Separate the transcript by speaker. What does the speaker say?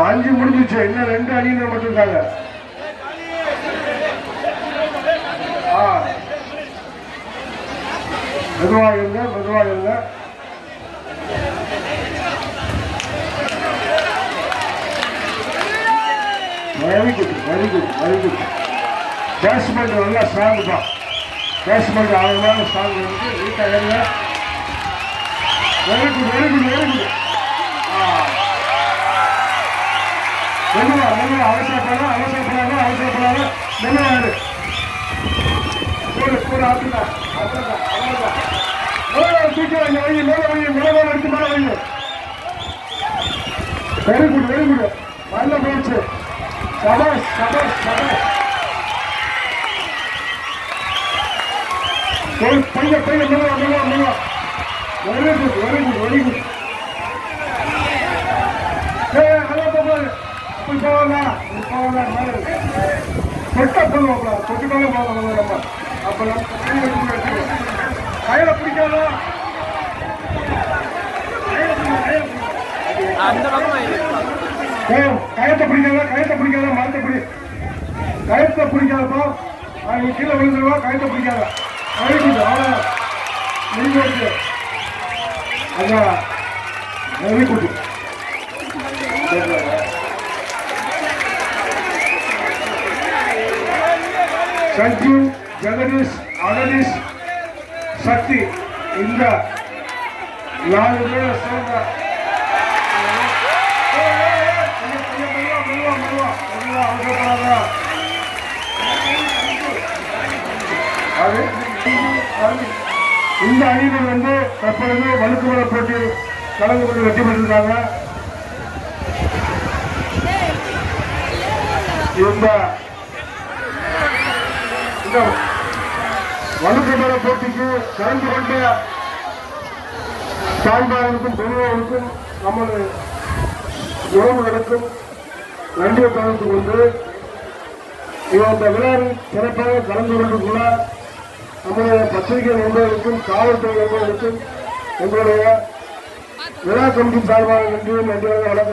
Speaker 1: 5 முடிஞ்சிச்சு. இன்னும் 2 அணியினர் மட்டும் இருக்காங்க. மெதுவாக இருங்க, மெதுவாக இருங்க. Very good, very good, very good. Basement நல்லா ஸ்ட்ராங் தான். பேட்ஸ்மெண்ட் ஆழமான ஸ்ட்ராங் இருக்கு. நீட்டாக இருங்க. Very good, very good, very good. மெதுவா மெதுவா, அவசரப்படாத அவசரப்படாத அவசரப்படாத, மெதுவா இரு. கூட ஆட்டுல அவ்வளோதான் அவ்வளோதான். தூக்கி வைங்க, வைங்க, மேலே வைங்க, மேலே எடுத்து மேலே வைங்க. Very good, very good. நல்ல போச்சு. சபாஷ் சபாஷ் சபாஷ். பையன் பையன் மெதுவா மெதுவா மெதுவா. Very good, very good, very good. நல்லா போகாது. அப்படி போகலாம், போகலாம். தொட்டா போடுவாங்களா? தொட்டுக்காலே போகலாம். நம்ம அப்பெல்லாம் கையில பிடிக்காதா? கயத்தை பிடிக்காத, கயத்தை பிடிக்காத, மரத்தை பிடி. கயத்தை பிடிக்காதப்போ நீ கீழே விழுந்துருவா. கயத்தை பிடிக்காத. கழிச்சு அவ்வளோ முடிஞ்சு. அதான் வெரி குட். சஞ்சு, ஜெகதீஷ், அகதீஷ், சக்தி, இந்த 4 பேர் சேர்ந்த இந்த அணியினர் வந்து தற்பொழுது வழுக்குமலை போட்டி கலந்து கொண்டு வெற்றி பெற்றிருக்காங்க. இந்த வழுக்குமலை போட்டிக்கு கலந்து கொண்ட தாய்மார்களுக்கும் பெரியவர்களுக்கும் நமது உறவுகளுக்கும் நன்றியை தெரிவித்துக் கொண்டு இந்த விழாவில் சிறப்பாக கலந்து கொண்டுள்ள நம்முடைய பத்திரிகை நண்பர்களுக்கும் காவல்துறை நண்பர்களுக்கும் எங்களுடைய விழா கமிட்டி சார்பாக நன்றியை வழங்க வழங்க